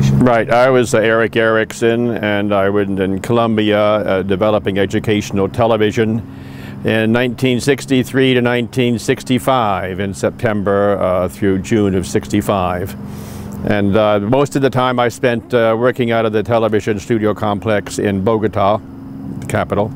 station? Right. I was Eric Erickson, and I was in Colombia developing educational television in 1963 to 1965, in September through June of '65. And most of the time I spent working out of the television studio complex in Bogota, the capital.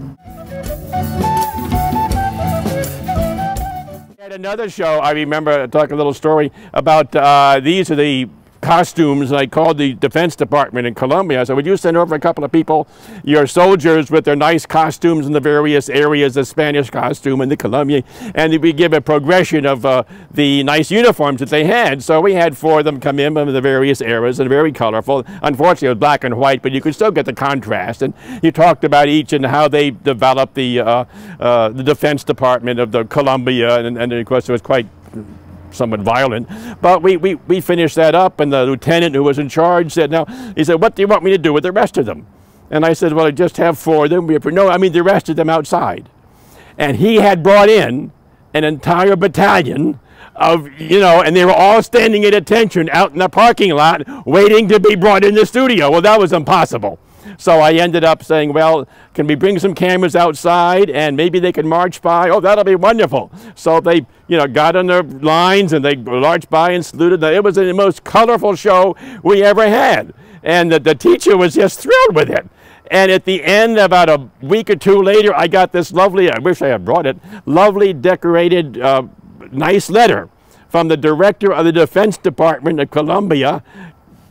At another show, I remember talking a little story about these are the costumes, and I called the Defense Department in Colombia. I said, would you send over a couple of people, your soldiers with their nice costumes in the various areas, the Spanish costume and the Colombian, and we give a progression of the nice uniforms that they had. So we had 4 of them come in from the various eras, and very colorful. Unfortunately, it was black and white, but you could still get the contrast. And you talked about each and how they developed the Defense Department of the Colombia, and of course it was quite somewhat violent, but we finished that up, and the lieutenant who was in charge said, now, he said, what do you want me to do with the rest of them? And I said, well, I just have 4 of them. No, I mean the rest of them outside. And he had brought in an entire battalion of, you know, and they were all standing at attention out in the parking lot waiting to be brought in the studio. Well, that was impossible. So I ended up saying, well, can we bring some cameras outside and maybe they can march by? Oh, that'll be wonderful. So they, you know, got on their lines and they marched by and saluted. It was the most colorful show we ever had. And the teacher was just thrilled with it. And at the end, about a week or 2 later, I got this lovely, I wish I had brought it, lovely decorated, nice letter from the director of the Defense Department of Colombia,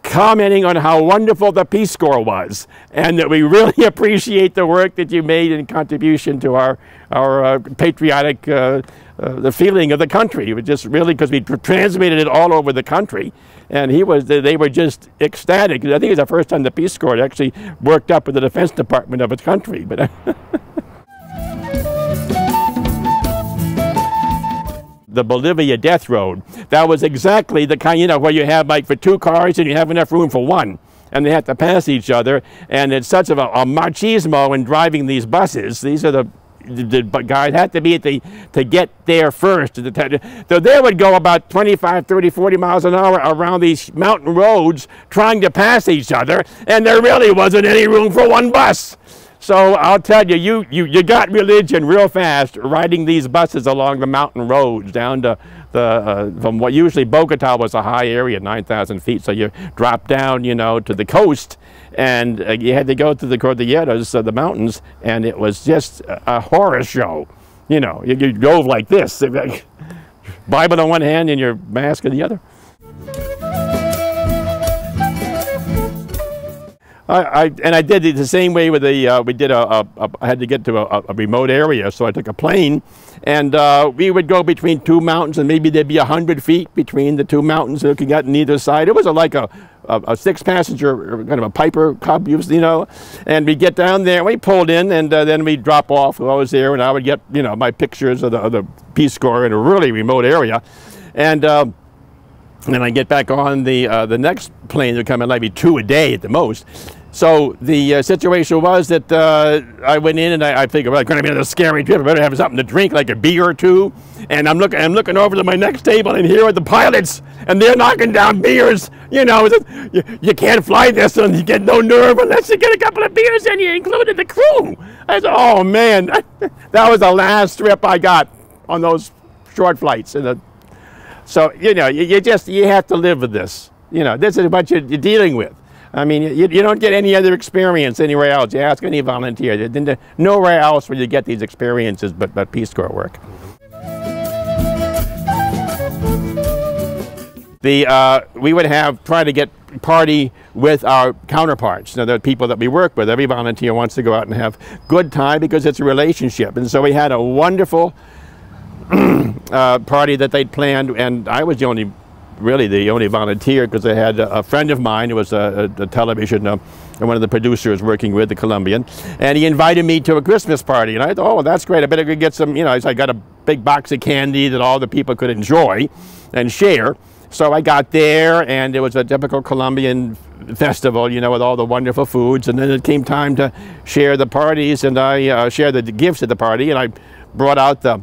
commenting on how wonderful the Peace Corps was, and that we really appreciate the work that you made in contribution to our patriotic, the feeling of the country. It was just really, because we transmitted it all over the country, and they were just ecstatic. I think it was the first time the Peace Corps actually worked up with the Defense Department of its country. But the Bolivia death road, that was exactly the kind, you know, where you have like for 2 cars and you have enough room for 1, and they have to pass each other, and it's such a machismo in driving these buses. These are the guys had to be to get there first. So they would go about 25, 30, 40 miles an hour around these mountain roads trying to pass each other, and there really wasn't any room for 1 bus. So I'll tell you, you got religion real fast riding these buses along the mountain roads down to from what usually Bogota was a high area, 9,000 feet. So you drop down, you know, to the coast, and you had to go to the Cordilleras, the mountains, and it was just a horror show. You know, you drove like this, Bible in one hand and your mask in the other. And I did it the same way with the, I had to get to a remote area, so I took a plane, and we would go between 2 mountains, and maybe there'd be 100 feet between the 2 mountains looking at either side. It was like a 6-passenger, kind of a Piper Cub, you know, and we'd get down there, and we pulled in, and then we'd drop off while I was there, and I would get, you know, my pictures of the Peace Corps in a really remote area. And then I get back on the next plane. Would come in maybe 2 a day at the most. So the situation was that I went in and I figured, well, it's going to be another scary trip. I better have something to drink, like a beer or 2. And I'm looking over to my next table, and here are the pilots, and they're knocking down beers. You know, you can't fly this, and you get no nerve unless you get a couple of beers in you, including the crew. I said, oh man, that was the last trip I got on those short flights. So, you know, you have to live with this. You know, this is what you're dealing with. I mean, you don't get any other experience anywhere else. You ask any volunteer. Nowhere else will you get these experiences but Peace Corps work. We would try to get party with our counterparts. You know, the people that we work with. Every volunteer wants to go out and have good time because it's a relationship. And so we had a wonderful party that they'd planned, and I was really the only volunteer, because I had a friend of mine who was a television, one of the producers working with the Colombian, and he invited me to a Christmas party, and I thought, oh, well, that's great, I better go get some, you know, so I got a big box of candy that all the people could enjoy and share. So I got there, and it was a typical Colombian festival, you know, with all the wonderful foods, and then it came time to share the parties, and I shared the gifts at the party, and I brought out the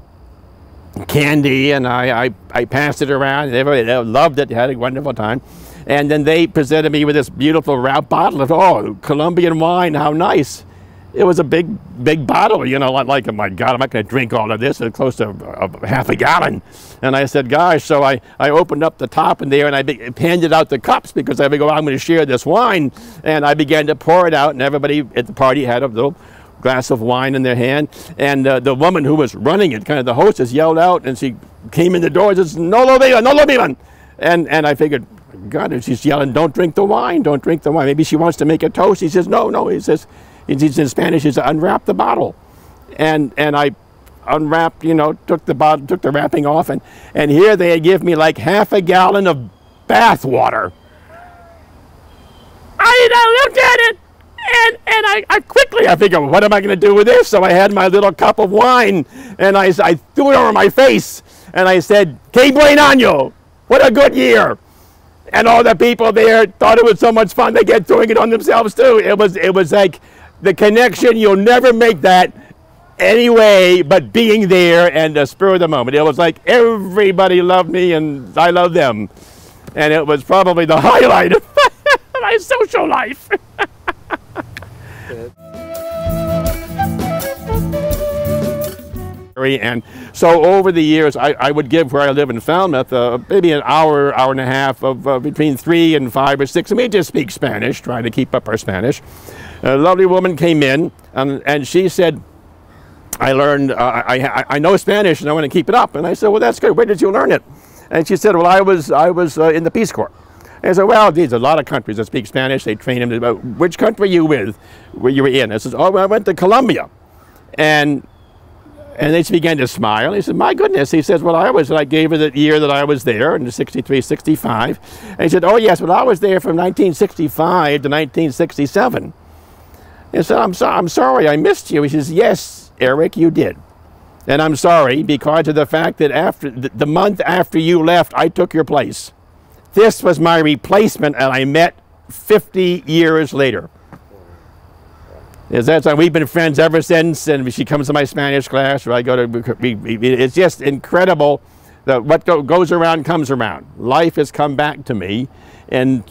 candy, and I passed it around, and everybody loved it, had a wonderful time. And then they presented me with this beautiful wrap bottle of, oh, Colombian wine, how nice. It was a big bottle, you know, like, oh my God, I'm not going to drink all of this. It's close to half a gallon. And I said, gosh, so I opened up the top in there and I handed out the cups because I figured, well, I'm going to share this wine. And I began to pour it out, and everybody at the party had a little glass of wine in their hand. And the woman who was running it, kind of the hostess, yelled out, and she came in the door and says, no lo beban, no lo beban. And I figured, God, and she's yelling, don't drink the wine, don't drink the wine. Maybe she wants to make a toast. He says, no, he says, he's in Spanish, he says, unwrap the bottle. And I unwrapped, you know, took the bottle, took the wrapping off, and here they give me like half a gallon of bath water. I looked at it, and I quickly, I figured, what am I going to do with this? So I had my little cup of wine, and I threw it over my face, and I said, Que buen año, what a good year. And all the people there thought it was so much fun, they kept throwing it on themselves too. It was like the connection, you'll never make that anyway but being there and the spur of the moment. It was like everybody loved me and I loved them. And it was probably the highlight of my social life. And so over the years, I would give, where I live in Falmouth, maybe an hour, hour and a half of between 3 and 5 or 6. And we just speak Spanish, trying to keep up our Spanish. A lovely woman came in, and she said, I learned, I know Spanish and I want to keep it up. And I said, well, that's good. Where did you learn it? And she said, well, I was in the Peace Corps. And I said, well, there's a lot of countries that speak Spanish. They train them. Which country were you with, where you were in? I said, oh, well, I went to Colombia. And they began to smile. He said, my goodness. He says, well, I gave her the year that I was there, in 63, 65. And he said, oh, yes, well, I was there from 1965 to 1967. And I said, I'm sorry, I missed you. He says, yes, Eric, you did. And I'm sorry because of the fact that after the month after you left, I took your place. This was my replacement, and I met 50 years later. That's why we've been friends ever since, and she comes to my Spanish class, or I go to, it's just incredible that what goes around comes around. Life has come back to me, and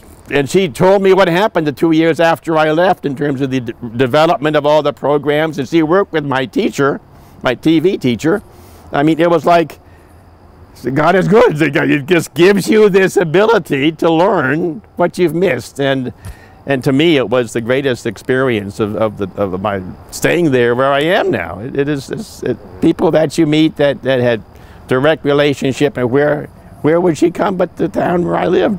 she told me what happened the 2 years after I left in terms of the development of all the programs, and she worked with my teacher, my TV teacher. I mean, it was like, God is good. It just gives you this ability to learn what you've missed, and to me, it was the greatest experience of my staying there where I am now. It is people that you meet that had direct relationship, and where would she come but the town where I lived?